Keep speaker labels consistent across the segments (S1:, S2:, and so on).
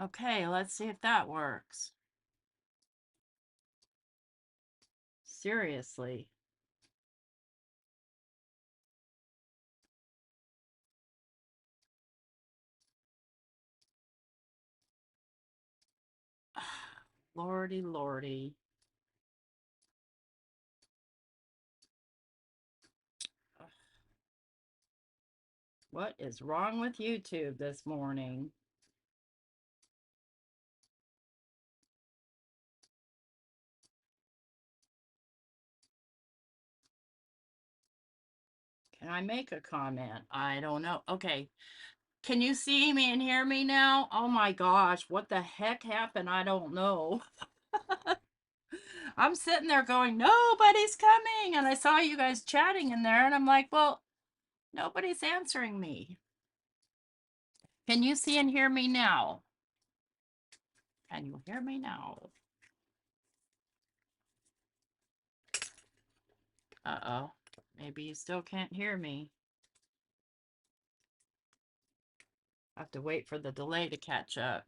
S1: Okay, let's see if that works. Seriously. Lordy, lordy. What is wrong with YouTube this morning? Can I make a comment? I don't know. Okay. Can you see me and hear me now? Oh my gosh, what the heck happened? I don't know. I'm sitting there going, nobody's coming. And I saw you guys chatting in there, and I'm like, well, nobody's answering me. Can you see and hear me now? Can you hear me now? Uh-oh. Maybe you still can't hear me. I have to wait for the delay to catch up.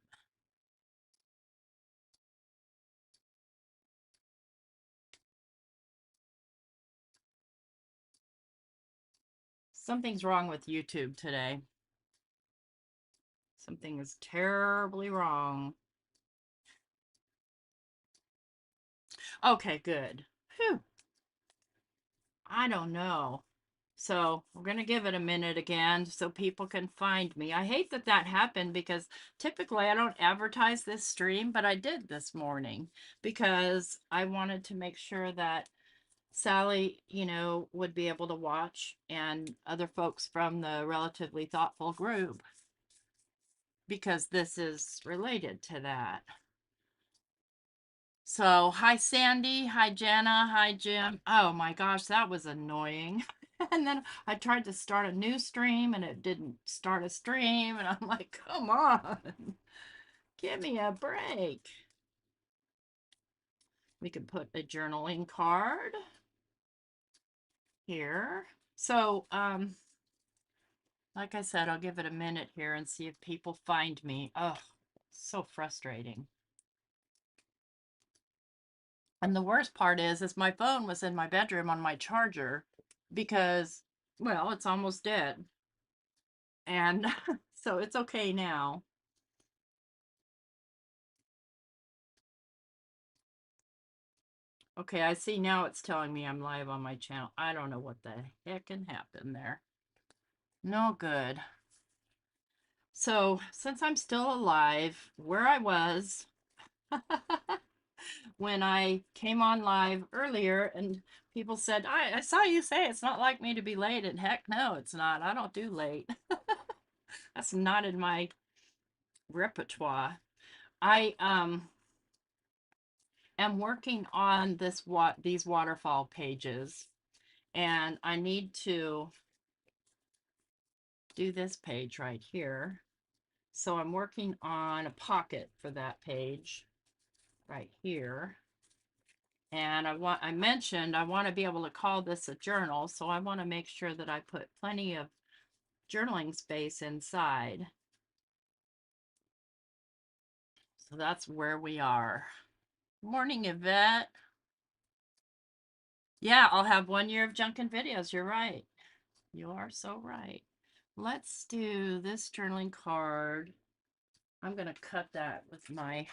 S1: Something's wrong with YouTube today. Something is terribly wrong. Okay, good. Phew. I don't know. So we're going to give it a minute again so people can find me. I hate that that happened because typically I don't advertise this stream, but I did this morning because I wanted to make sure that Sally, would be able to watch and other folks from the Relatively Thoughtful group because this is related to that. So, hi Sandy, hi Jenna, hi Jim. Oh my gosh, that was annoying. And then I tried to start a new stream and it didn't start a stream. And I'm like, come on, give me a break. We could put a journaling card here. So, like I said, I'll give it a minute here and see if people find me. Oh, so frustrating. And the worst part is my phone was in my bedroom on my charger because, well, it's almost dead. And so it's okay now. Okay, I see now it's telling me I'm live on my channel. I don't know what the heck can happen there. No good. So, since I'm still alive, where I was when I came on live earlier, and people said, I saw you say it's not like me to be late. And heck no, it's not. I don't do late. That's not in my repertoire. I am working on these waterfall pages, and I need to do this page right here. So I'm working on a pocket for that page right here. And I mentioned I want to be able to call this a journal, so I want to make sure that I put plenty of journaling space inside. So that's where we are. Morning, Yvette. Yeah, I'll have 1 year of Junkin videos. You're right. You are so right. Let's do this journaling card. I'm going to cut that with my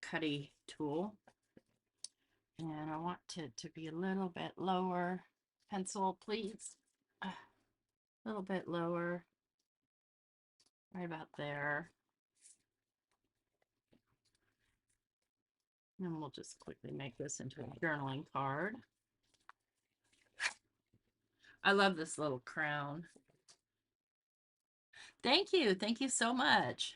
S1: cutty tool. And I want it to be a little bit lower. Pencil, please. A little bit lower. Right about there. And we'll just quickly make this into a journaling card. I love this little crown. Thank you. Thank you so much.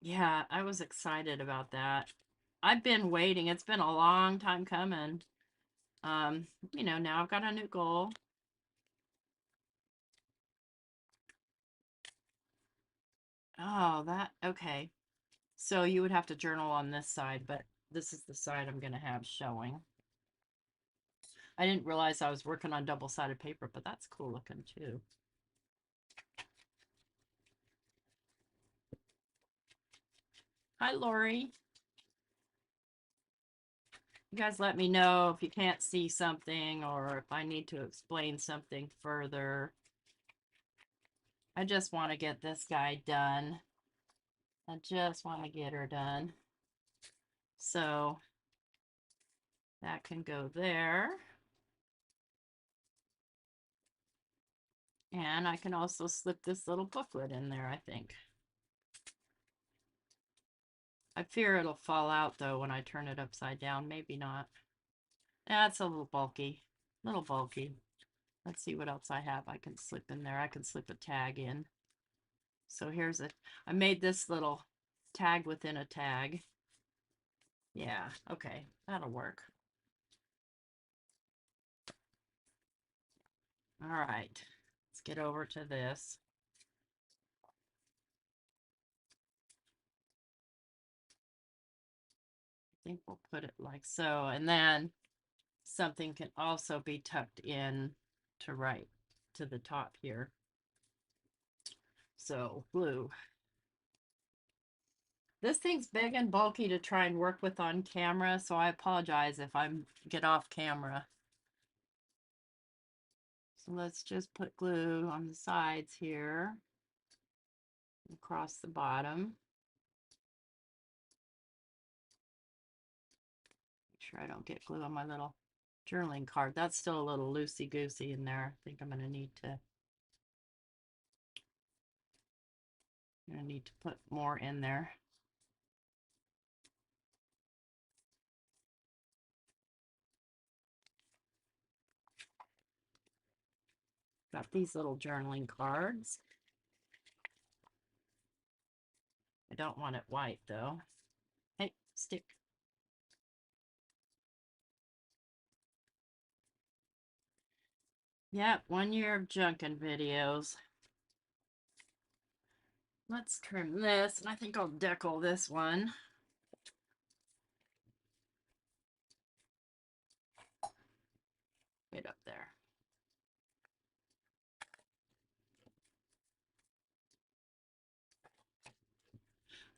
S1: Yeah, I was excited about that. I've been waiting. It's been a long time coming. Now I've got a new goal. Oh, okay. So you would have to journal on this side, but this is the side I'm going to have showing. I didn't realize I was working on double-sided paper, but that's cool looking too. Hi, Lori. You guys let me know if you can't see something or if I need to explain something further. I just want to get this guy done. I just want to get her done. So that can go there. And I can also slip this little booklet in there, I think. I fear it'll fall out though when I turn it upside down. Maybe not. That's a little bulky. Little bulky. Let's see what else I have I can slip in there. I can slip a tag in. So here's I made this little tag within a tag. Yeah, okay, that'll work. All right, let's get over to this. I think we'll put it like so, and then something can also be tucked in to right to the top here. So blue. This thing's big and bulky to try and work with on camera, so I apologize if I get off camera. So let's just put glue on the sides here, across the bottom. Make sure I don't get glue on my little journaling card. That's still a little loosey-goosey in there. I think I'm going to need to put more in there. Got these little journaling cards. I don't want it white though. Hey, stick. Yep, 1 year of junkin videos. Let's trim this, and I think I'll decal this one. Get up there.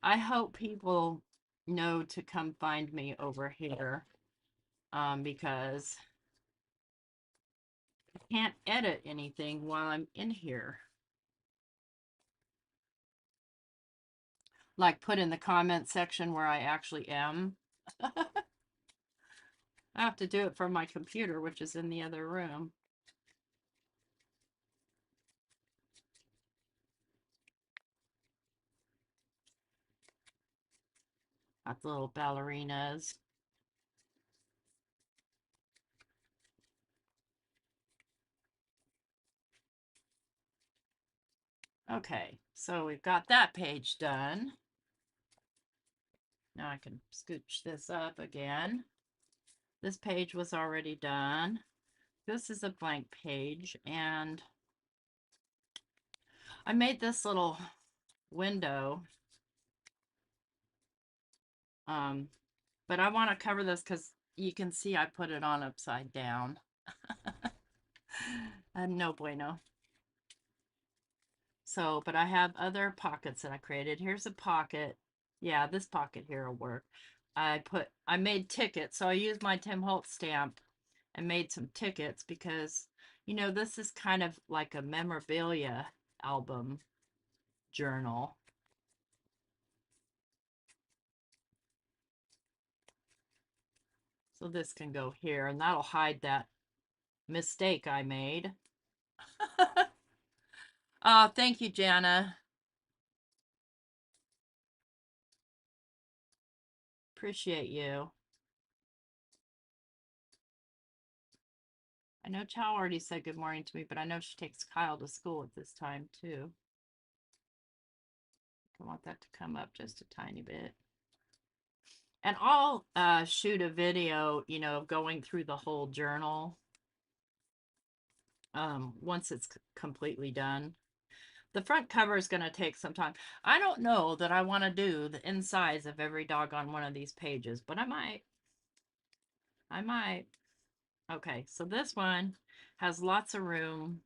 S1: I hope people know to come find me over here, because I can't edit anything while I'm in here. Like put in the comment section where I actually am. I have to do it from my computer, which is in the other room. Got the little ballerinas. Okay, so we've got that page done. Now I can scooch this up again. This page was already done. This is a blank page, and I made this little window. But I want to cover this because you can see I put it on upside down. No bueno. So, but I have other pockets that I created. Here's a pocket. Yeah, this pocket here will work. I made tickets. So I used my Tim Holtz stamp and made some tickets because, you know, this is kind of like a memorabilia album journal. So this can go here, and that'll hide that mistake I made. Oh, thank you, Jana. Appreciate you. I know Chow already said good morning to me, but I know she takes Kyle to school at this time too. I want that to come up just a tiny bit. And I'll shoot a video, you know, going through the whole journal once it's completely done. The front cover is going to take some time. I don't know that I want to do the insides of every dog on one of these pages, but I might. I might. Okay, so this one has lots of room.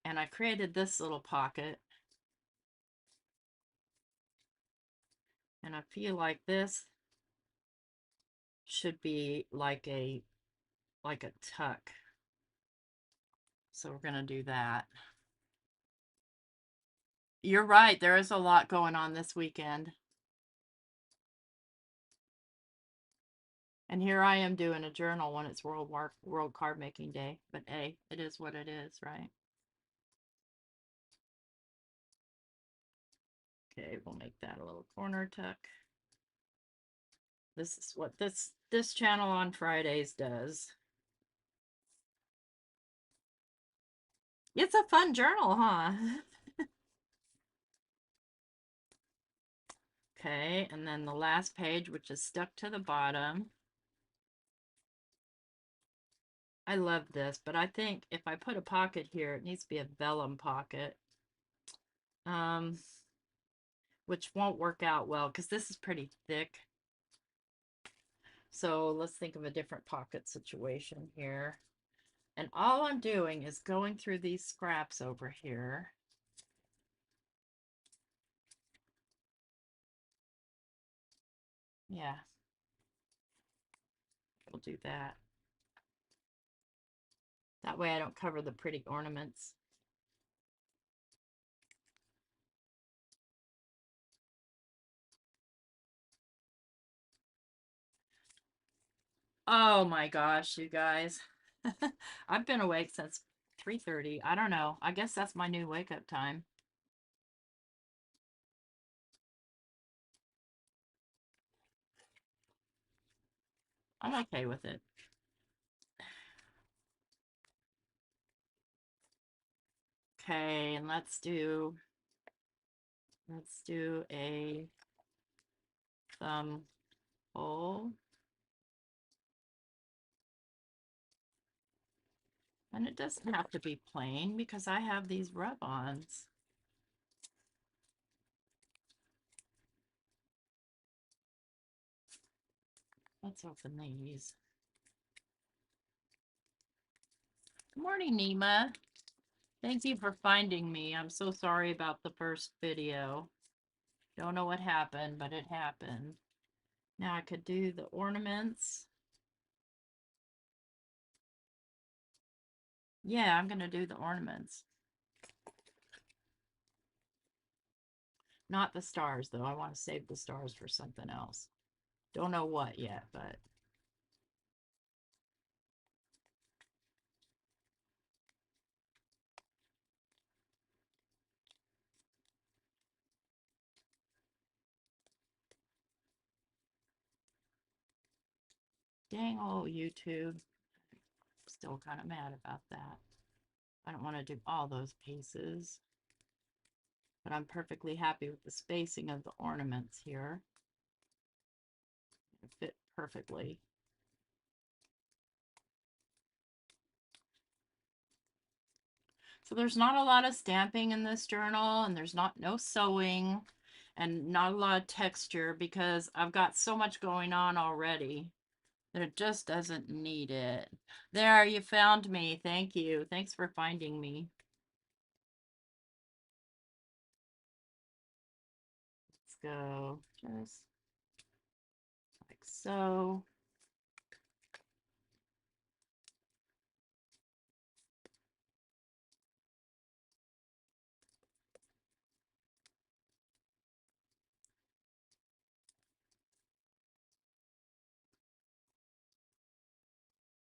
S1: And I created this little pocket. And I feel like this should be like a tuck. So we're going to do that. You're right. There is a lot going on this weekend. And here I am doing a journal when it's World Card Making Day. But hey, it is what it is, right? Okay, we'll make that a little corner tuck. This is what this channel on Fridays does. It's a fun journal, huh? Okay, and then the last page, which is stuck to the bottom. I love this, but I think if I put a pocket here, it needs to be a vellum pocket. Which won't work out well because this is pretty thick. So let's think of a different pocket situation here. And all I'm doing is going through these scraps over here. Yeah, we'll do that. That way I don't cover the pretty ornaments. Oh my gosh, you guys. I've been awake since 3:30. I don't know. I guess that's my new wake up time. I'm okay with it. Okay, and let's do a thumb hole. And it doesn't have to be plain because I have these rub-ons. Let's open these. Good morning, Nima. Thank you for finding me. I'm so sorry about the first video. Don't know what happened, but it happened. Now I could do the ornaments. Yeah, I'm going to do the ornaments. Not the stars, though. I want to save the stars for something else. Don't know what yet, but... Dang old YouTube. Still kind of mad about that. I don't want to do all those pieces. But I'm perfectly happy with the spacing of the ornaments here. It fit perfectly. So there's not a lot of stamping in this journal, and there's no sewing and not a lot of texture because I've got so much going on already that it just doesn't need it. There, you found me. Thank you. Thanks for finding me. Let's go just like so.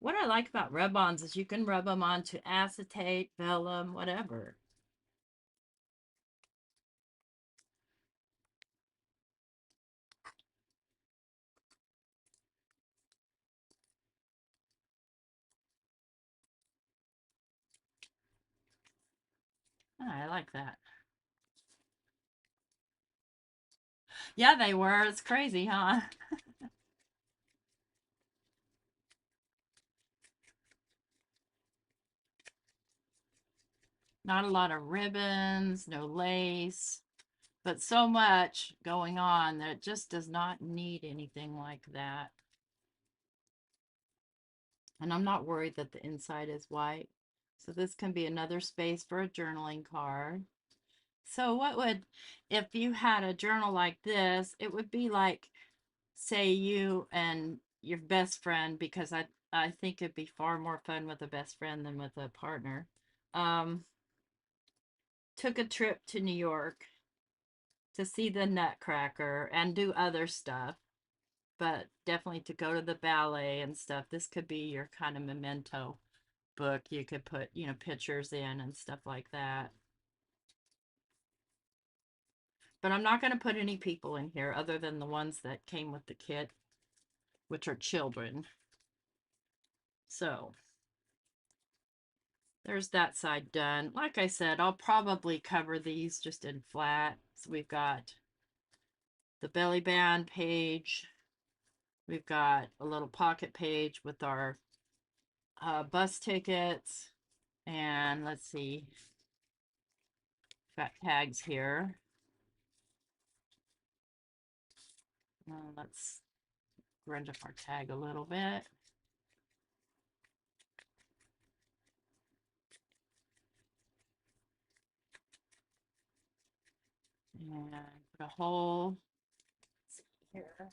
S1: What I like about rub-ons is you can rub them onto acetate, vellum, whatever. Oh, I like that. Yeah, they were. It's crazy, huh? Not a lot of ribbons, no lace, but so much going on that it just does not need anything like that. And I'm not worried that the inside is white. So this can be another space for a journaling card. So what would, if you had a journal like this, it would be like, say you and your best friend, because I think it'd be far more fun with a best friend than with a partner. Um, took a trip to New York to see the Nutcracker and do other stuff, but definitely to go to the ballet and stuff. This could be your kind of memento book. You could put, you know, pictures in and stuff like that. But I'm not going to put any people in here other than the ones that came with the kit, which are children. So there's that side done. Like I said, I'll probably cover these just in flat. So we've got the belly band page. We've got a little pocket page with our bus tickets. And let's see, got tags here. Let's grind up our tag a little bit. And put a hole. Let's see here.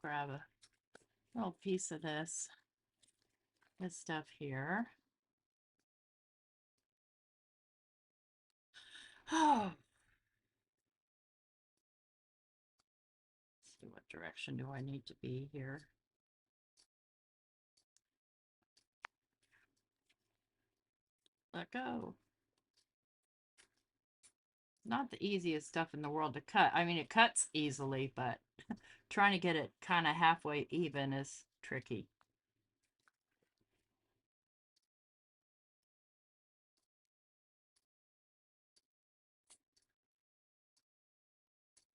S1: Grab a little piece of this stuff here. Oh, let's see, what direction do I need to be here? Let go. Not the easiest stuff in the world to cut. I mean, it cuts easily, but trying to get it kind of halfway even is tricky.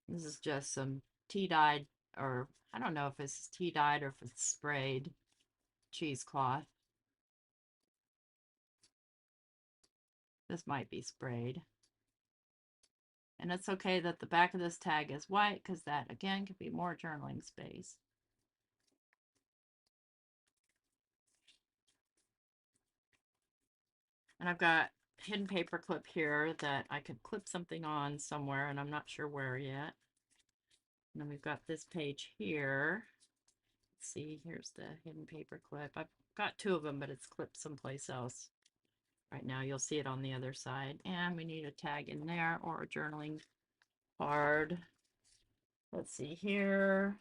S1: This is just some tea-dyed, or I don't know if it's tea-dyed or if it's sprayed cheesecloth. This might be sprayed. And it's okay that the back of this tag is white, because that, again, could be more journaling space. And I've got hidden paper clip here that I could clip something on somewhere, and I'm not sure where yet. And then we've got this page here. Let's see, here's the hidden paper clip. I've got two of them, but it's clipped someplace else. Right now, you'll see it on the other side. And we need a tag in there or a journaling card. Let's see here.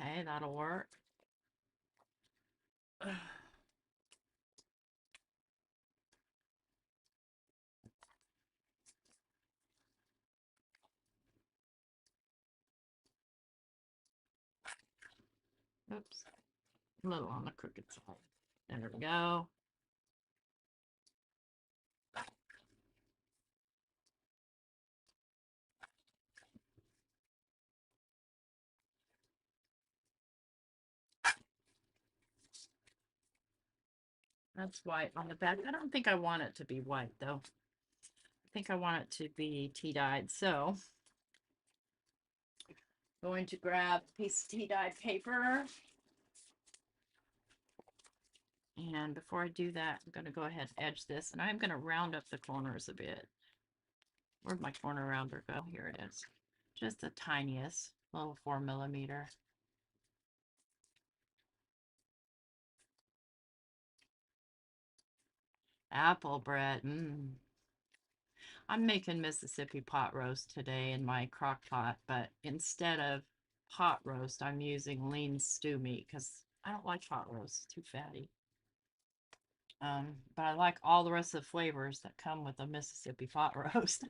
S1: Okay, that'll work. Oops, a little on the crooked side. There we go. That's white on the back. I don't think I want it to be white though. I think I want it to be tea-dyed. So going to grab a piece of tea-dyed paper. And before I do that, I'm going to go ahead and edge this, and I'm going to round up the corners a bit. Where'd my corner rounder go? Here it is. Just the tiniest, little 4mm. Apple bread. I'm making Mississippi pot roast today in my crock pot, but instead of pot roast, I'm using lean stew meat because I don't like pot roast. It's too fatty. But I like all the rest of the flavors that come with a Mississippi pot roast.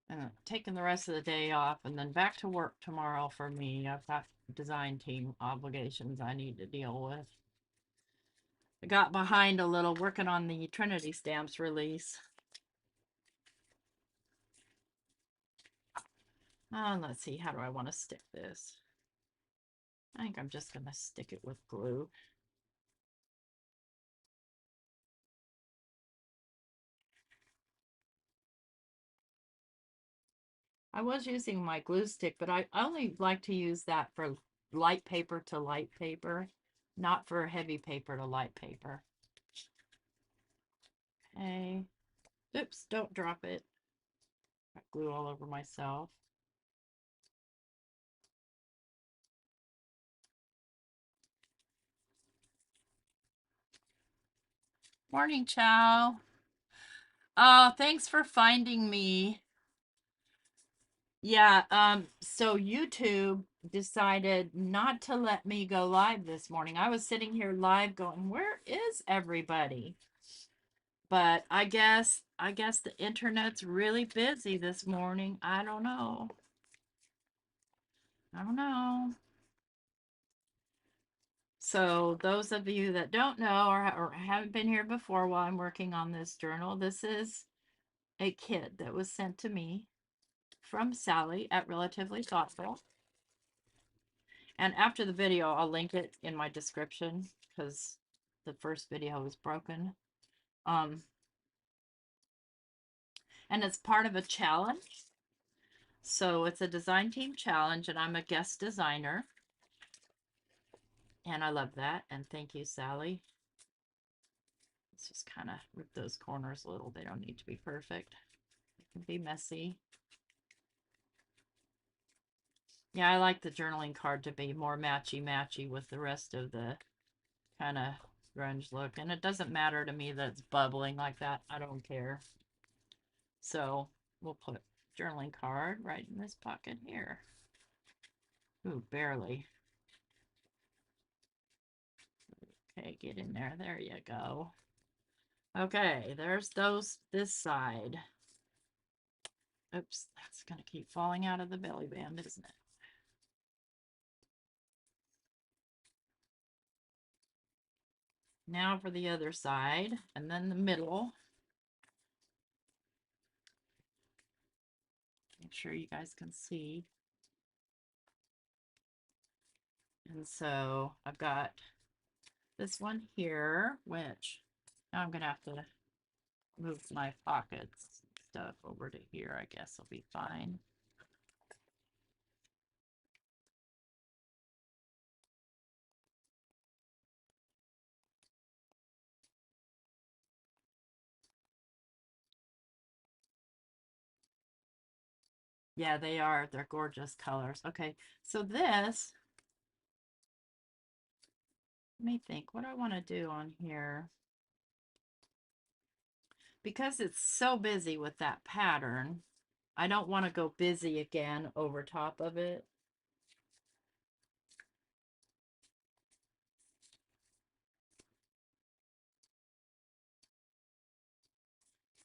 S1: And taking the rest of the day off and then back to work tomorrow for me. I've got design team obligations I need to deal with. I got behind a little working on the Trinity Stamps release. Let's see, how do I want to stick this? I think I'm just going to stick it with glue. I was using my glue stick, but I only like to use that for light paper to light paper, not for heavy paper to light paper. Okay. Oops, don't drop it. Got glue all over myself. Morning, Chow. Thanks for finding me. Yeah, so YouTube decided not to let me go live this morning. I was sitting here live going, where is everybody? But I guess the internet's really busy this morning. I don't know. I don't know. So those of you that don't know or haven't been here before while I'm working on this journal, this is a kit that was sent to me from Sally at Relatively Thoughtful. And after the video, I'll link it in my description because the first video was broken. And it's part of a challenge. So it's a design team challenge, and I'm a guest designer. And I love that. And thank you, Sally. Let's just kind of rip those corners a little. They don't need to be perfect. They can be messy. Yeah, I like the journaling card to be more matchy-matchy with the rest of the kind of grunge look. And it doesn't matter to me that it's bubbling like that. I don't care. So we'll put journaling card right in this pocket here. Ooh, barely. Okay, get in there. There you go. Okay, there's this side. Oops, that's going to keep falling out of the belly band, isn't it? Now for the other side, and then the middle. Make sure you guys can see. And so I've got this one here, which now I'm going to have to move my pockets stuff over to here. I guess I'll be fine. Yeah, they are. They're gorgeous colors. Okay, so this, let me think, what do I want to do on here? Because it's so busy with that pattern, I don't want to go busy again over top of it.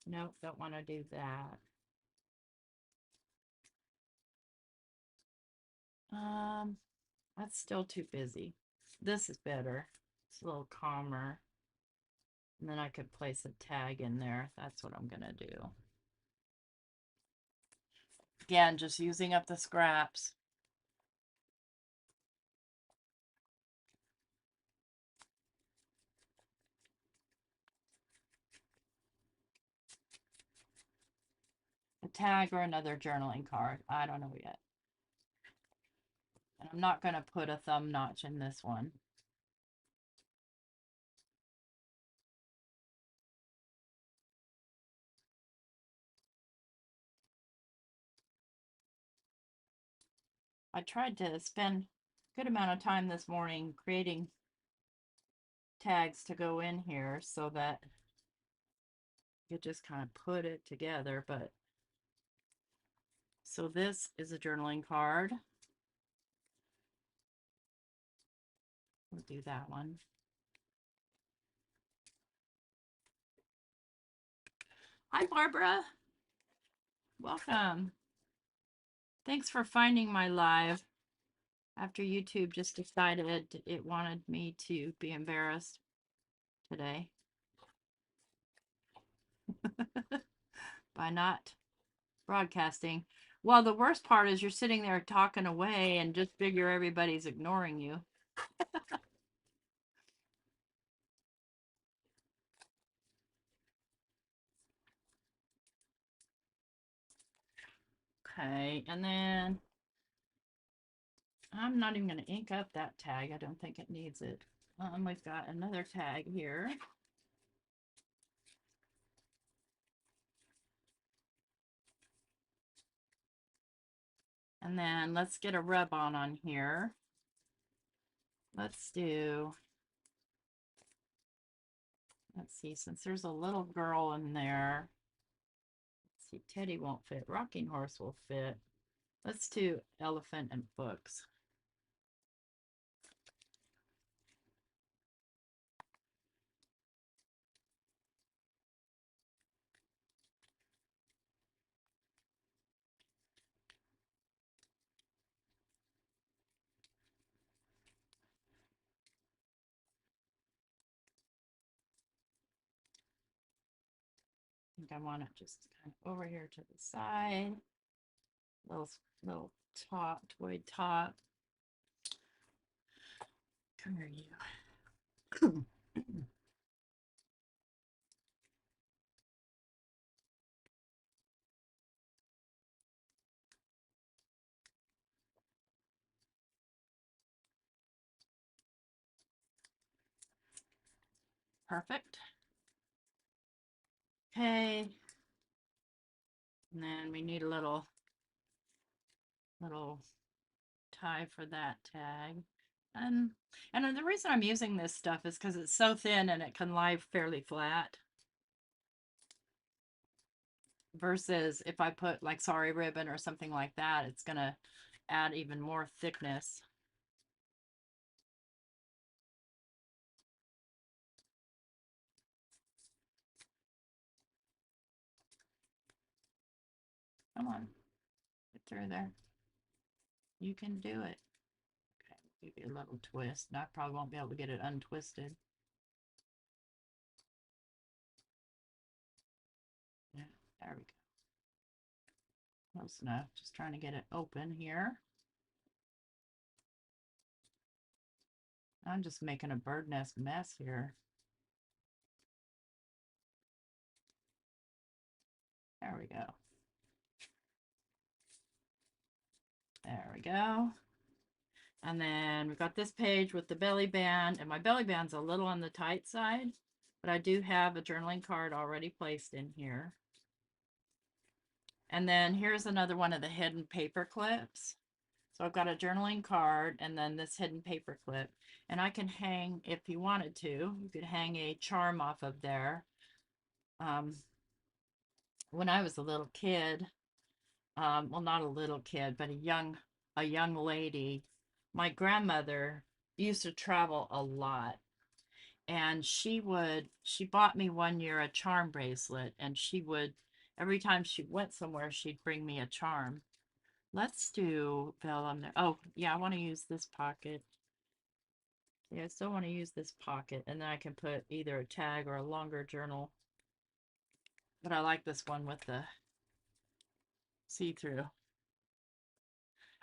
S1: Nope, don't want to do that. That's still too busy. This is better. It's a little calmer. And then I could place a tag in there. That's what I'm gonna do. Again, just using up the scraps. A tag or another journaling card. I don't know yet. And I'm not gonna put a thumb notch in this one. I tried to spend a good amount of time this morning creating tags to go in here so that you just kind of put it together. But so this is a journaling card. We'll do that one. Hi, Barbara. Welcome. Thanks for finding my live after YouTube just decided it wanted me to be embarrassed today by not broadcasting. Well, the worst part is you're sitting there talking away and just figure everybody's ignoring you. Okay, and then I'm not even going to ink up that tag. I don't think it needs it. We've got another tag here. And then let's get a rub on here. Let's do, let's see, since there's a little girl in there, let's see, Teddy won't fit. Rocking Horse will fit. Let's do Elephant and Books. I think I want it just kind of over here to the side. Little top, toy top. Come here, you. Perfect. Okay. And then we need a little tie for that tag. And and the reason I'm using this stuff is because it's so thin and it can lie fairly flat. Versus if I put like sari ribbon or something like that, it's gonna add even more thickness. Come on, get through there. You can do it. Okay, give you a little twist. And I probably won't be able to get it untwisted. Yeah, there we go. Close enough. Just trying to get it open here. I'm just making a bird nest mess here. There we go. There we go. And then we've got this page with the belly band, and my belly band's a little on the tight side, but I do have a journaling card already placed in here. And then here's another one of the hidden paper clips. So I've got a journaling card and then this hidden paper clip. And I can hang, if you wanted to, you could hang a charm off of there. When I was a little kid, well, not a little kid, but a young lady, my grandmother used to travel a lot. And she bought me one year a charm bracelet, and she would, every time she went somewhere, she'd bring me a charm. Let's do vellum there. Oh, yeah, I want to use this pocket. Yeah, I still want to use this pocket, and then I can put either a tag or a longer journal. But I like this one with the see-through.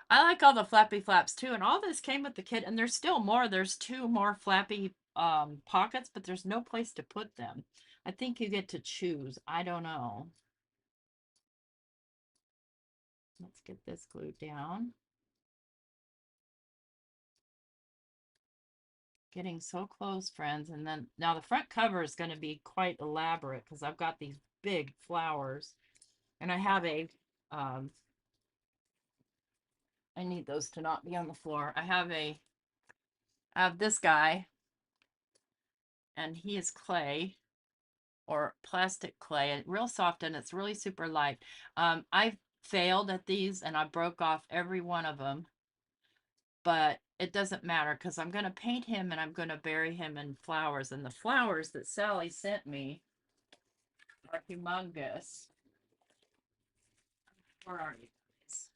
S1: I like all the flappy flaps too, and all this came with the kit, and there's still more. There's two more flappy pockets, but there's no place to put them. I think you get to choose. I don't know. Let's get this glued down. Getting so close, friends. And then now the front cover is going to be quite elaborate because I've got these big flowers. And I have I need those to not be on the floor. I have this guy, and he is clay or plastic clay, real soft, and it's really super light. I failed at these and I broke off every one of them, but it doesn't matter because I'm going to paint him and I'm going to bury him in flowers. And the flowers that Sally sent me are humongous. Where are you guys?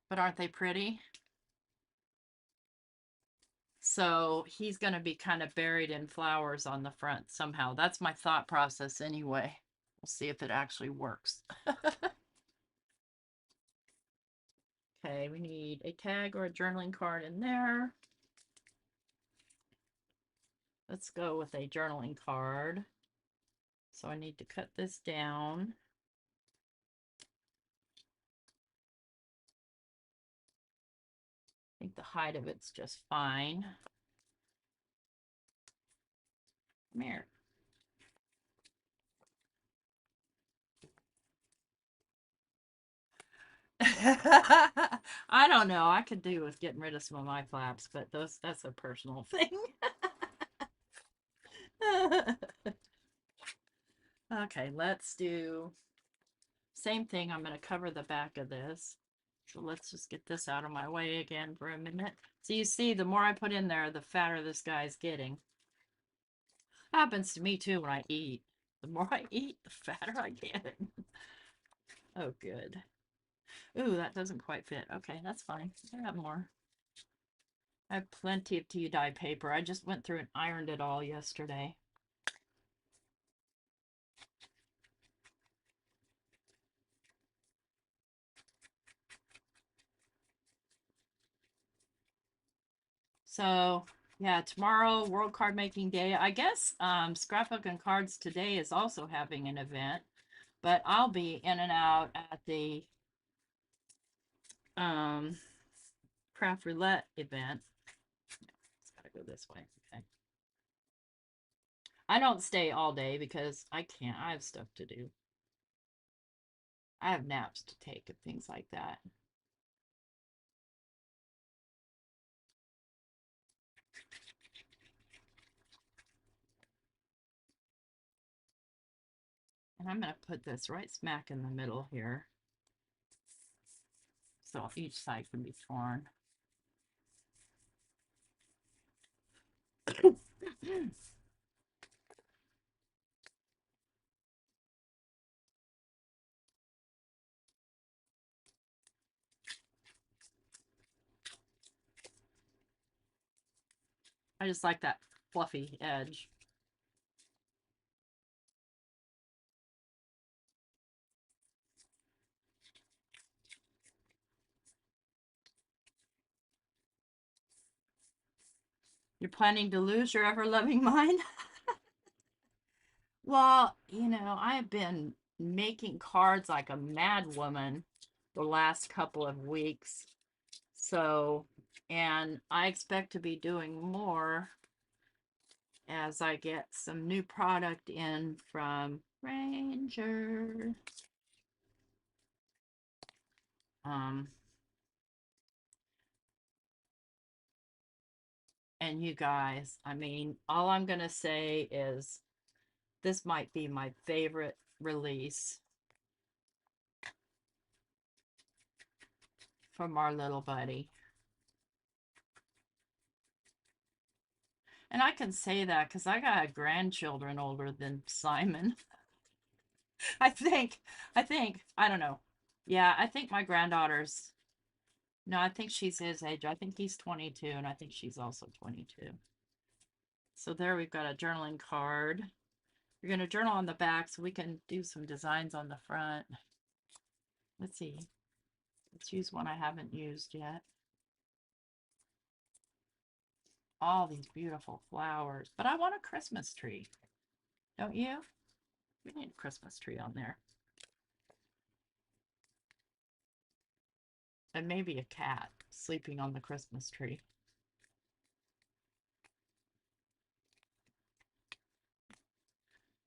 S1: But aren't they pretty? So he's going to be kind of buried in flowers on the front somehow. That's my thought process anyway. We'll see if it actually works. Okay, we need a tag or a journaling card in there. Let's go with a journaling card. So I need to cut this down. I think the height of it's just fine. Come here. I don't know. I could do with getting rid of some of my flaps, but that's a personal thing. Okay, let's do same thing. I'm going to cover the back of this. So let's just get this out of my way again for a minute. So you see, the more I put in there, the fatter this guy's getting. Happens to me too when I eat. The more I eat, the fatter I get. Oh, good. Ooh, that doesn't quite fit. Okay, that's fine. I have more. I have plenty of tea dye paper. I just went through and ironed it all yesterday. So yeah, tomorrow, World Card Making Day. I guess Scrapbook and Cards Today is also having an event, but I'll be in and out at the Craft Roulette event. It's gotta go this way. Okay. I don't stay all day because I can't. I have stuff to do. I have naps to take and things like that. And I'm going to put this right smack in the middle here. So each side can be torn. I just like that fluffy edge. You're planning to lose your ever-loving mind? Well, I have been making cards like a mad woman the last couple of weeks. So, and I expect to be doing more as I get some new product in from Ranger. And you guys, I mean, all I'm going to say is this might be my favorite release from our little buddy. And I can say that because I got grandchildren older than Simon. I don't know. Yeah, I think my granddaughter's, no, I think she's his age. I think he's 22 and I think she's also 22. So there we've got a journaling card. You're going to journal on the back so we can do some designs on the front. Let's see. Let's use one I haven't used yet. All these beautiful flowers. But I want a Christmas tree. Don't you? We need a Christmas tree on there. And maybe a cat sleeping on the Christmas tree.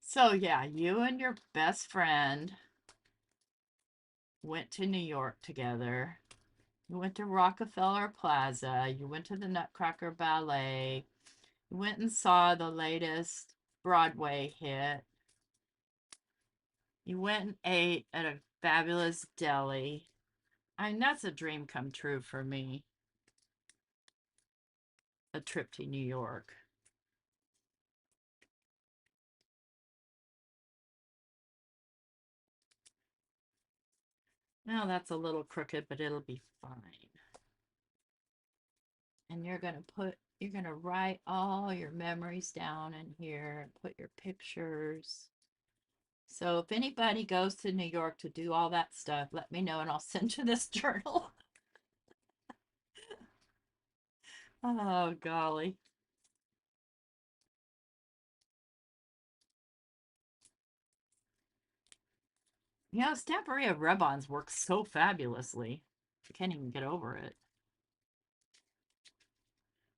S1: So yeah, you and your best friend went to New York together. You went to Rockefeller Plaza. You went to the Nutcracker Ballet. You went and saw the latest Broadway hit. You went and ate at a fabulous deli. I mean, that's a dream come true for me. A trip to New York. Now that's a little crooked, but it'll be fine. And you're going to write all your memories down in here, put your pictures. So if anybody goes to New York to do all that stuff, let me know and I'll send you this journal. Oh, golly. You know, Stamperia rub-ons work so fabulously. I can't even get over it.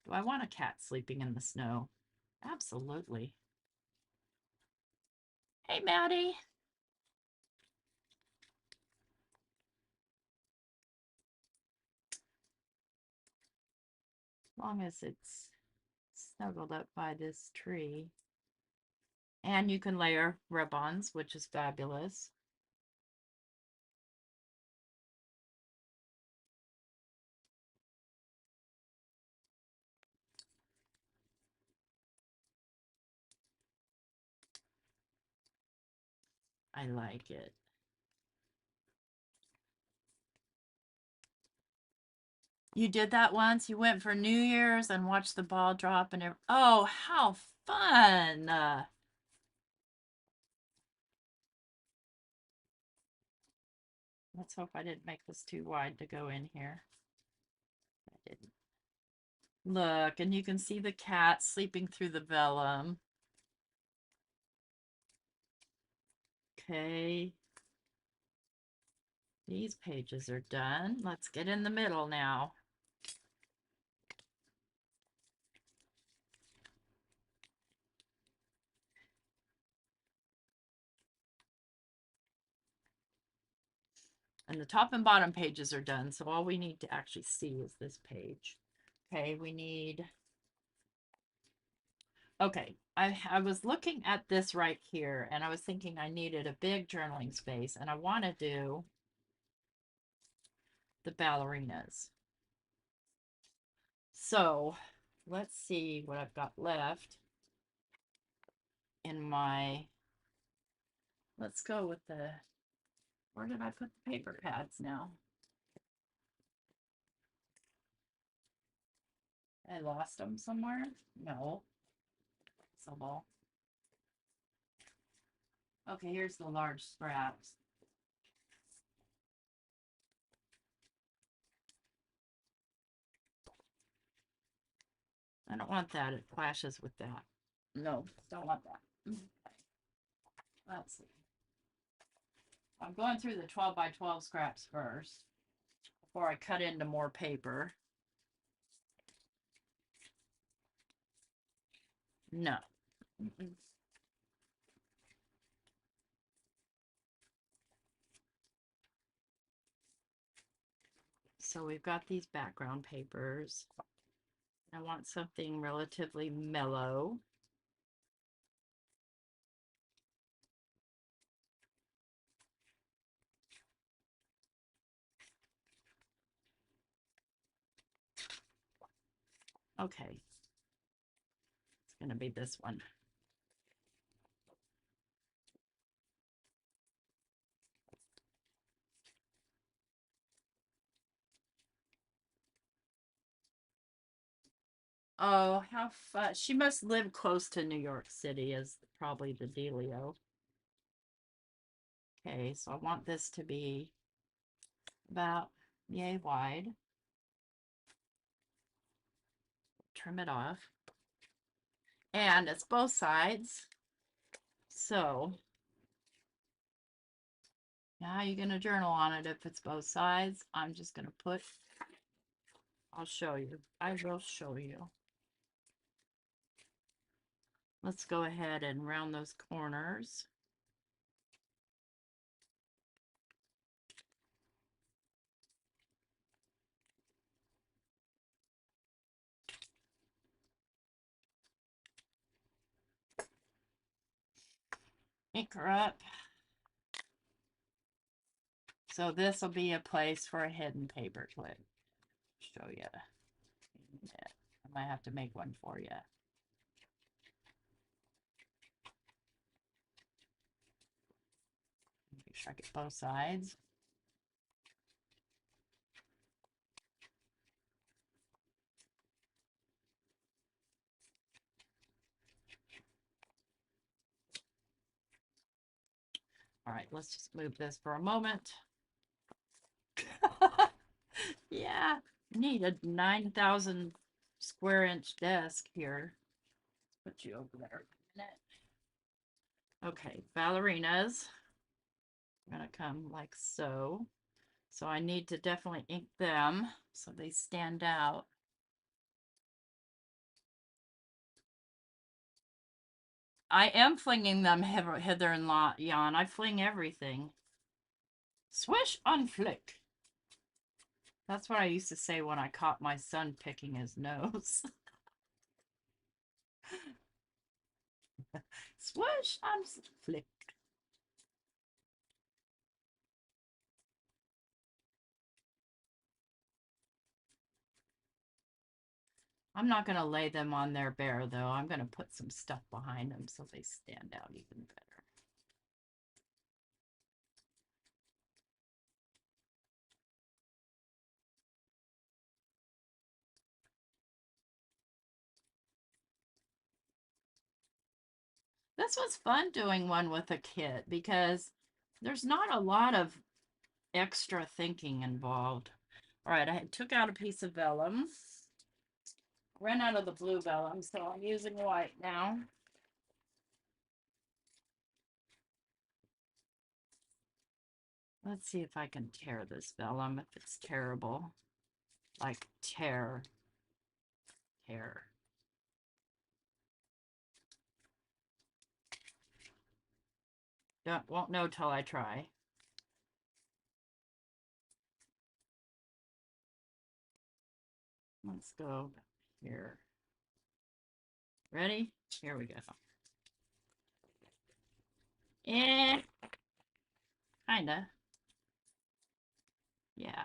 S1: Do I want a cat sleeping in the snow? Absolutely. Hey, Maddie. As long as it's snuggled up by this tree. And you can layer rub-ons, which is fabulous. I like it. You did that once? You went for New Year's and watched the ball drop and oh, how fun! Let's hope I didn't make this too wide to go in here. I didn't. Look, and you can see the cat sleeping through the vellum. Okay. These pages are done. Let's get in the middle now. And the top and bottom pages are done, so all we need to actually see is this page. Okay, we need... Okay, I was looking at this right here, and I was thinking I needed a big journaling space, and I want to do the ballerinas. So, let's see what I've got left in my... Let's go with the... Where did I put the paper pads now? I lost them somewhere? No. Ball. Okay, here's the large scraps. I don't want that. It clashes with that. No, don't want that. Okay. Let's see. I'm going through the 12 by 12 scraps first before I cut into more paper. No. So we've got these background papers. I want something relatively mellow. Okay. It's going to be this one. Oh, how fun. She must live close to New York City is probably the dealio. Okay, so I want this to be about yay wide. Trim it off. And it's both sides. So now you're going to journal on it if it's both sides. I'm just going to put, I'll show you. I will show you. Let's go ahead and round those corners. Ink her up. So this will be a place for a hidden paper clip. Show you. I might have to make one for you. Make sure I get both sides. All right, let's just move this for a moment. Yeah, need a 9,000 square inch desk here. Put you over there a minute. Okay, ballerinas are gonna come like so. So I need to definitely ink them so they stand out. I am flinging them hither and yon. I fling everything. Swish on flick. That's what I used to say when I caught my son picking his nose. Swish on flick. I'm not going to lay them on there bare, though. I'm going to put some stuff behind them so they stand out even better. This was fun doing one with a kit because there's not a lot of extra thinking involved. All right, I took out a piece of vellum. Ran out of the blue vellum, so I'm using white now. Let's see if I can tear this vellum, if it's tearable. Like tear. Won't know till I try. Let's go here. Ready? Here we go. Kinda. Yeah.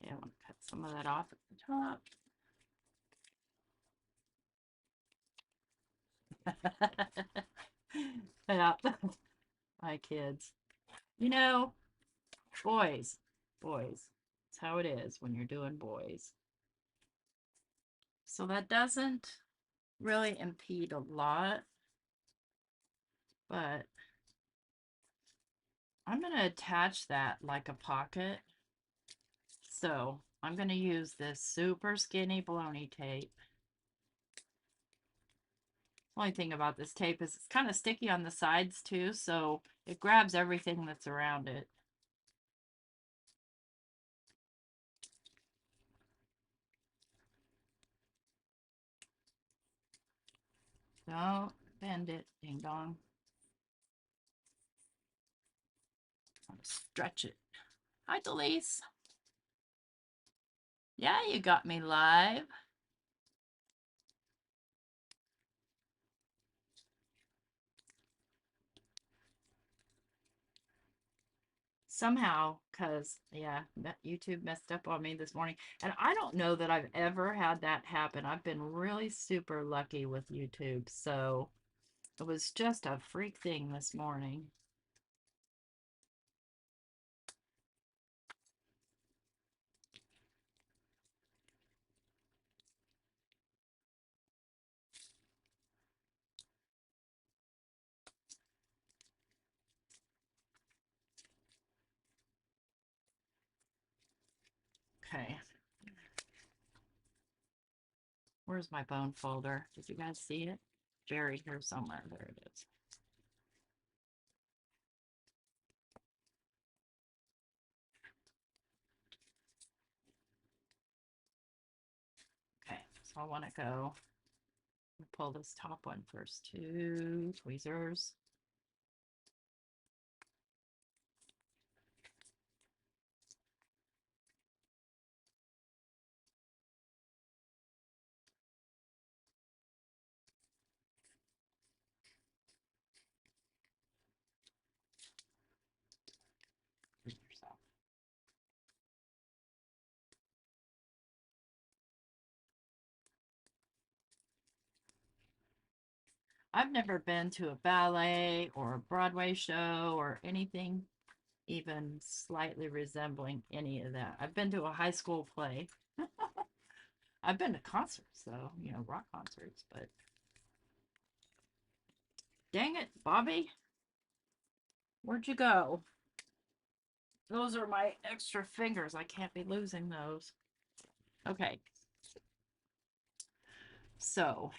S1: Okay, I want to cut some of that off at the top. Yeah. My kids. You know, boys. That's how it is when you're doing boys. So that doesn't really impede a lot, but I'm going to attach that like a pocket. So I'm going to use this super skinny baloney tape. Only thing about this tape is it's kind of sticky on the sides too, so it grabs everything that's around it. Don't bend it, ding dong. I'm gonna stretch it. Hi, Delise. Yeah, you got me live. Somehow, because, yeah, YouTube messed up on me this morning. And I don't know that I've ever had that happen. I've been really super lucky with YouTube. So it was just a freak thing this morning. Okay. Where's my bone folder? Did you guys see it? Buried here somewhere. There it is. Okay, so I want to go pull this top one first. Two tweezers. I've never been to a ballet or a Broadway show or anything even slightly resembling any of that. I've been to a high school play. I've been to concerts though, you know, rock concerts, but dang it, Bobby, where'd you go? Those are my extra fingers. I can't be losing those. Okay, so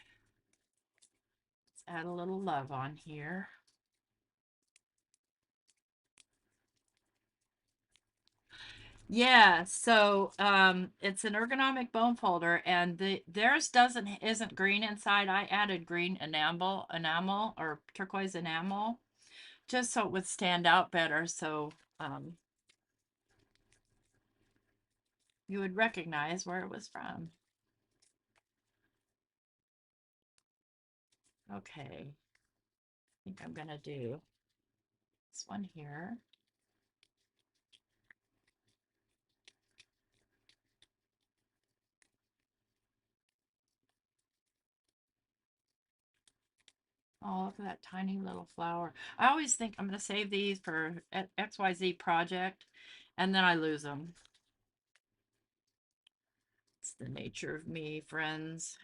S1: let's add a little love on here. Yeah, so it's an ergonomic bone folder, and theirs doesn't isn't green inside. I added green enamel or turquoise enamel just so it would stand out better, so you would recognize where it was from. Okay, I think I'm gonna do this one here. Oh, look at that tiny little flower. I always think I'm going to save these for XYZ project, and then I lose them. It's the nature of me, friends.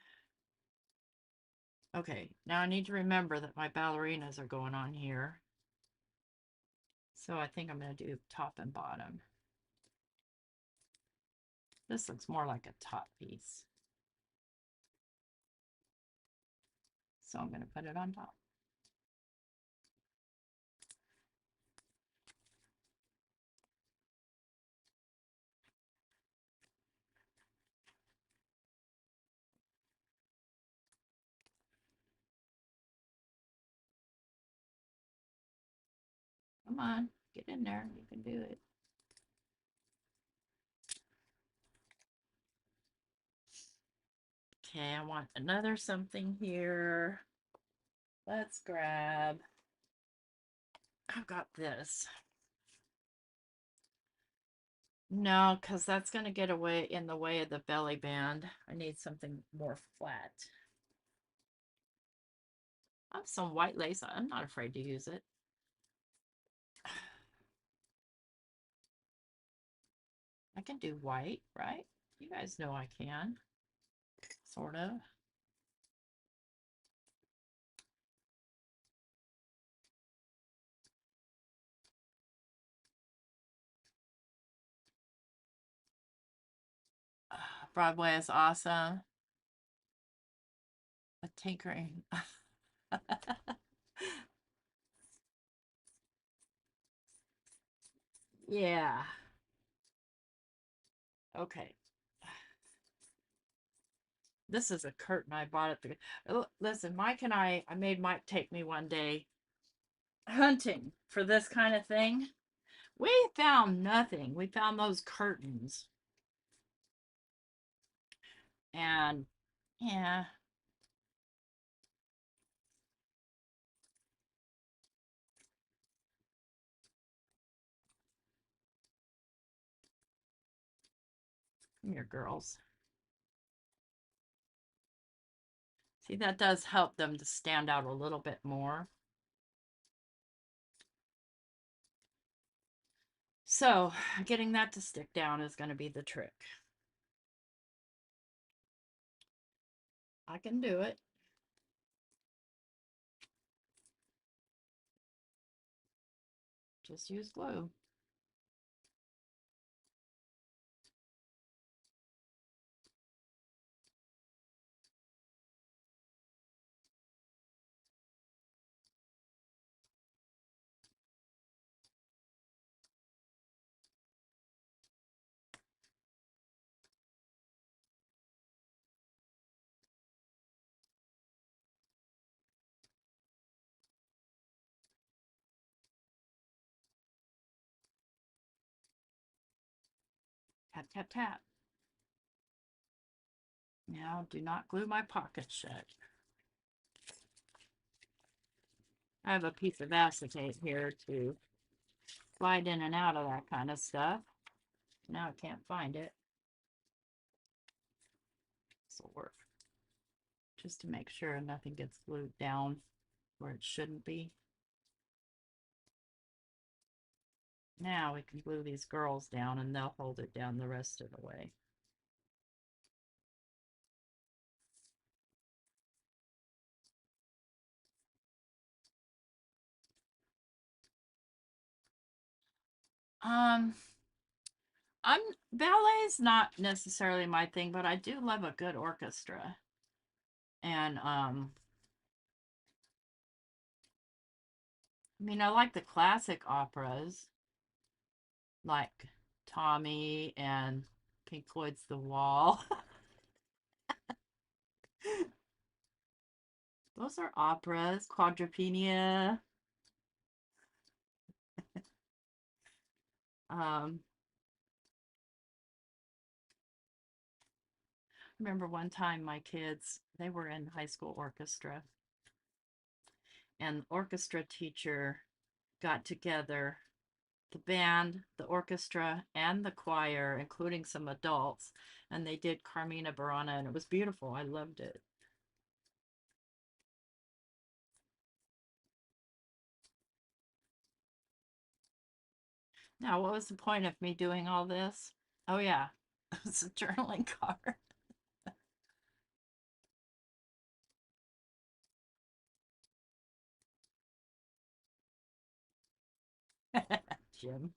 S1: Okay, now I need to remember that my ballerinas are going on here. So I think I'm going to do top and bottom. This looks more like a top piece. So I'm going to put it on top. Come on, get in there. You can do it. Okay, I want another something here. Let's grab. I've got this. No, because that's going to get away in the way of the belly band. I need something more flat. I have some white lace. I'm not afraid to use it. I can do white, right? You guys know I can. Sort of. Broadway is awesome. A tinkering. Yeah. Okay. This is a curtain I bought at the. Listen, Mike and I made Mike take me one day hunting for this kind of thing. We found nothing. We found those curtains. And yeah, come here, girls. See, that does help them to stand out a little bit more. So, getting that to stick down is going to be the trick. I can do it. Just use glue. Tap, tap, tap. Now, do not glue my pocket shut. I have a piece of acetate here to slide in and out of that kind of stuff. Now I can't find it. This will work. Just to make sure nothing gets glued down where it shouldn't be. Now we can glue these girls down and they'll hold it down the rest of the way. Um, I'm ballet's not necessarily my thing, but I do love a good orchestra. And I mean, I like the classic operas like Tommy and Pink Floyd's The Wall. Those are operas, Quadrophenia. Um, remember one time my kids, they were in high school orchestra, and the orchestra teacher got together the band, the orchestra, and the choir, including some adults, and they did Carmina Burana, and it was beautiful. I loved it. Now, what was the point of me doing all this? Oh, yeah, it's a journaling card. Jim.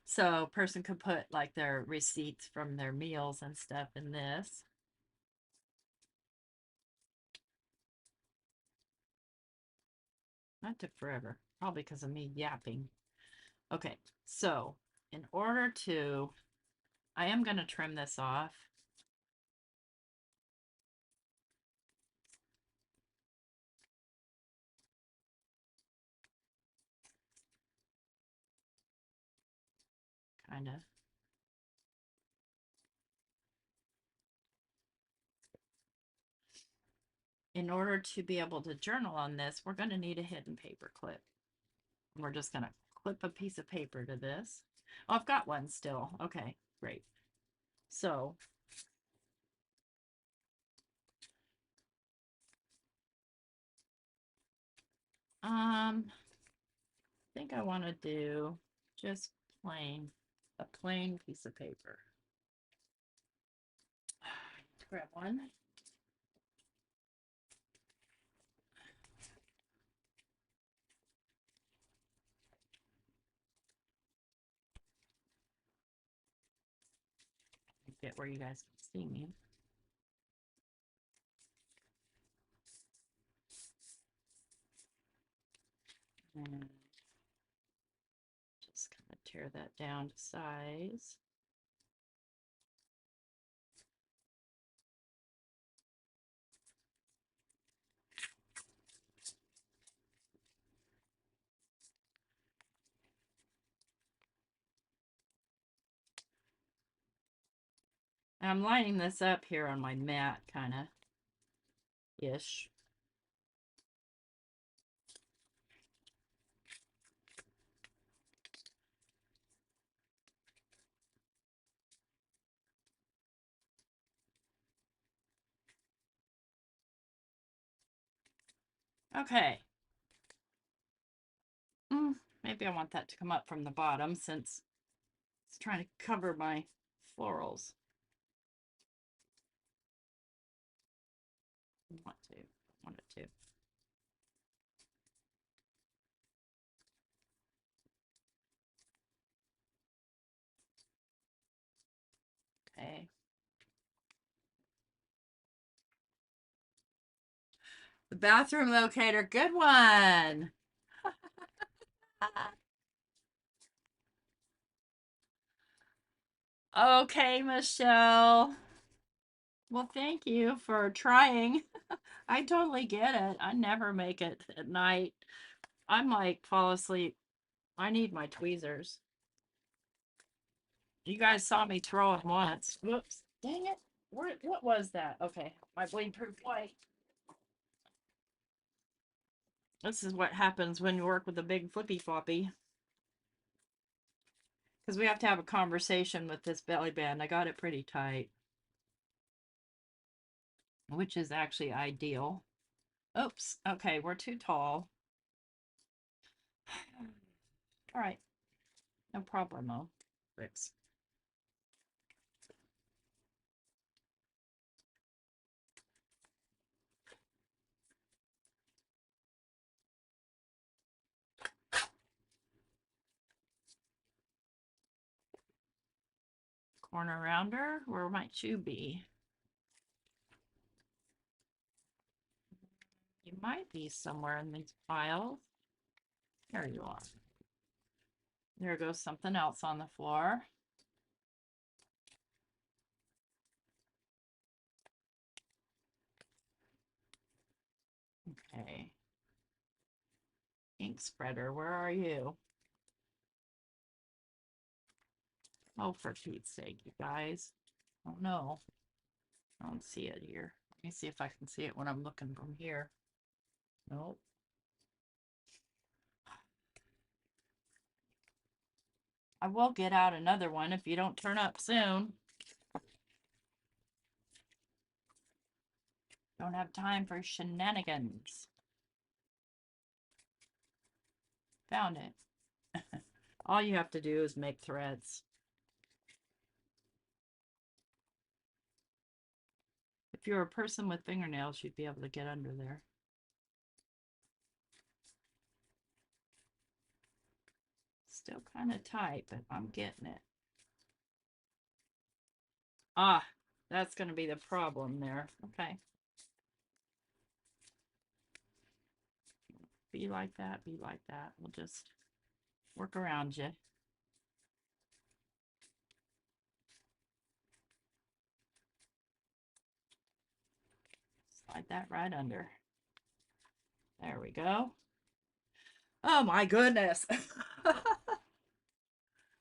S1: So, a person could put like their receipts from their meals and stuff in this. That took forever, probably because of me yapping. Okay, so in order to, I am going to trim this off. Kind of. In order to be able to journal on this, we're going to need a hidden paper clip. We're just going to clip a piece of paper to this. Oh, I've got one still. Okay, great. So, I think I want to do just a plain piece of paper. Grab one. Get where you guys can see me. And just kind of tear that down to size. And I'm lining this up here on my mat, kind of ish. Okay. Maybe I want that to come up from the bottom since it's trying to cover my florals. Want it to. Okay. The bathroom locator, good one. Okay, Michelle. Well, thank you for trying. I totally get it. I never make it at night. I'm like, fall asleep. I need my tweezers. You guys saw me throw them once. Whoops. Dang it. What was that? Okay. My bleed proof white. This is what happens when you work with a big flippy floppy. Because we have to have a conversation with this belly band. I got it pretty tight, which is actually ideal. Oops. Okay, we're too tall. All right. No problemo. Fix. corner around her. Where might you be? You might be somewhere in these piles. There you are. There goes something else on the floor. Okay. Ink spreader, where are you? Oh, for Pete's sake, you guys. Oh no. I don't see it here. Let me see if I can see it when I'm looking from here. Nope. I will get out another one if you don't turn up soon. Don't have time for shenanigans. Found it. All you have to do is make threads. If you're a person with fingernails, you'd be able to get under there. Still kind of tight, but I'm getting it. Ah, that's going to be the problem there. Okay. Be like that, be like that. We'll just work around you. Slide that right under. There we go. Oh my goodness.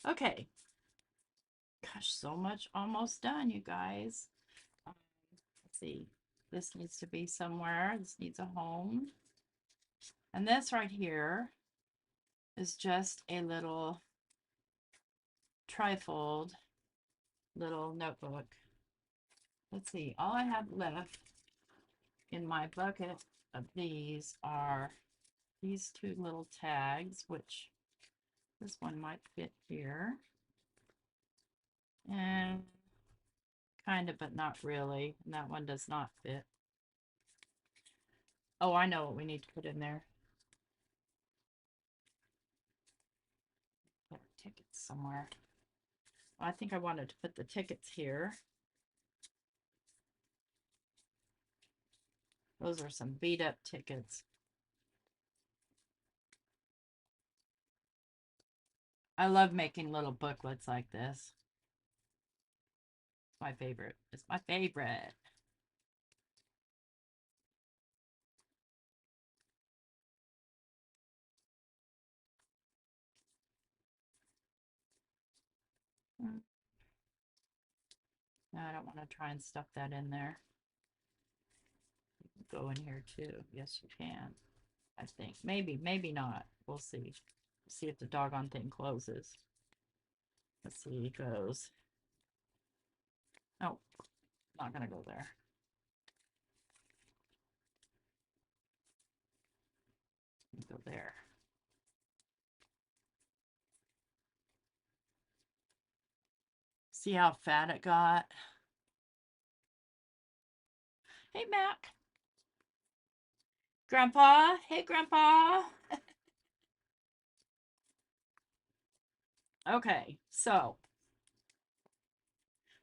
S1: Okay. Gosh, so much almost done, you guys. Let's see. This needs to be somewhere. This needs a home. And this right here is just a little trifold little notebook. Let's see. All I have left in my bucket of these are these two little tags, which this one might fit here. And kind of, but not really. And that one does not fit. Oh, I know what we need to put in there. Put tickets somewhere. I think I wanted to put the tickets here. Those are some beat up tickets. I love making little booklets like this. It's my favorite. It's my favorite. No, I don't want to try and stuff that in there. You can go in here too. Yes, you can. I think. Maybe, maybe not. We'll see. See if the doggone thing closes. Let's see, it goes. Oh, not gonna go there. Go there. See how fat it got? Hey, Mac. Grandpa. Hey, Grandpa. Okay, so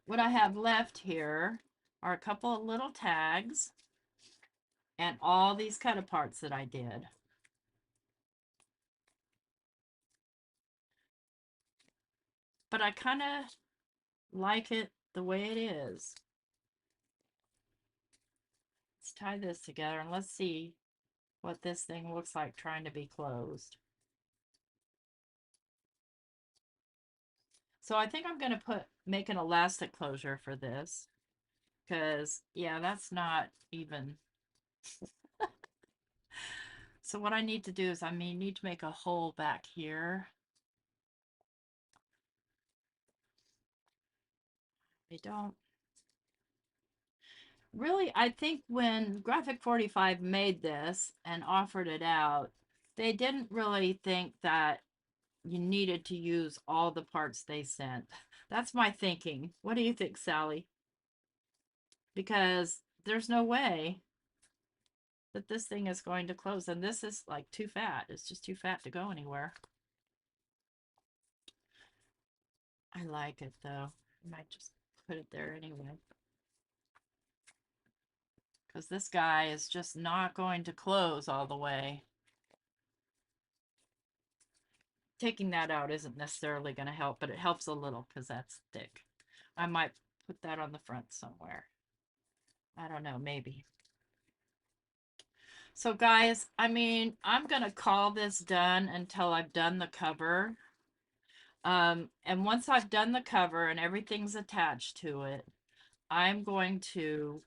S1: what I have left here are a couple of little tags and all these cut aparts that I did. But I kind of like it the way it is. Let's tie this together and let's see what this thing looks like trying to be closed. So I think I'm going to make an elastic closure for this because, yeah, that's not even. So what I need to do is need to make a hole back here. I don't. Really, I think when Graphic 45 made this and offered it out, they didn't really think that you needed to use all the parts they sent. That's my thinking. What do you think, Sally? Because there's no way that this thing is going to close, and this is like too fat. It's just too fat to go anywhere. I like it though. I might just put it there anyway. Because this guy is just not going to close all the way. Taking that out isn't necessarily going to help, but it helps a little because that's thick. I might put that on the front somewhere. I don't know, maybe. So guys, I mean, I'm going to call this done until I've done the cover. And once I've done the cover and everything's attached to it, I'm going to,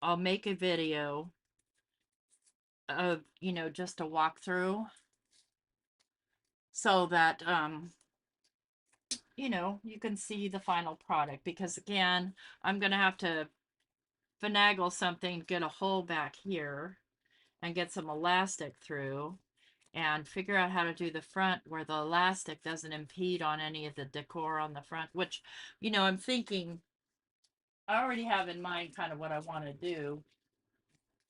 S1: I'll make a video of, you know, just a walkthrough so that, you know, you can see the final product. Because again, I'm going to have to finagle something, get a hole back here and get some elastic through and figure out how to do the front where the elastic doesn't impede on any of the decor on the front, which, you know, I'm thinking I already have in mind kind of what I want to do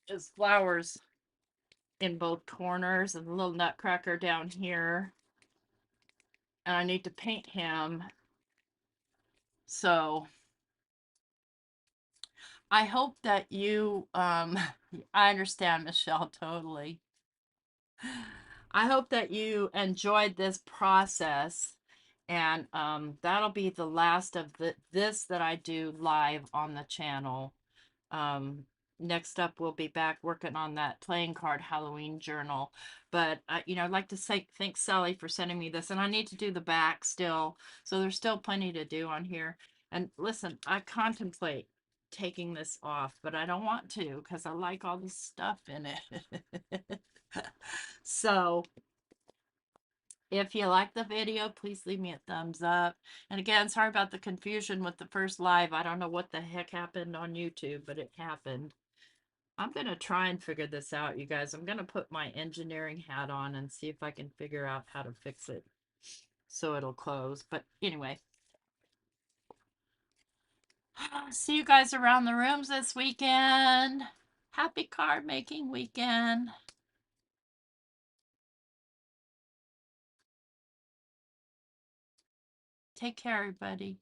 S1: is flowers in both corners and a little nutcracker down here. And I need to paint him. So I hope that you, I understand, Michelle, totally. I hope that you enjoyed this process. And that'll be the last of this that I do live on the channel. Next up, we'll be back working on that playing card Halloween journal. But, you know, I'd like to say thank Sally for sending me this. And I need to do the back still. So there's still plenty to do on here. And listen, I contemplate taking this off, but I don't want to because I like all the stuff in it. So if you like the video, please leave me a thumbs up. And again, sorry about the confusion with the first live. I don't know what the heck happened on YouTube, but it happened. I'm going to try and figure this out, you guys. I'm going to put my engineering hat on and see if I can figure out how to fix it so it'll close. But anyway, see you guys around the rooms this weekend. Happy card making weekend. Take care, everybody.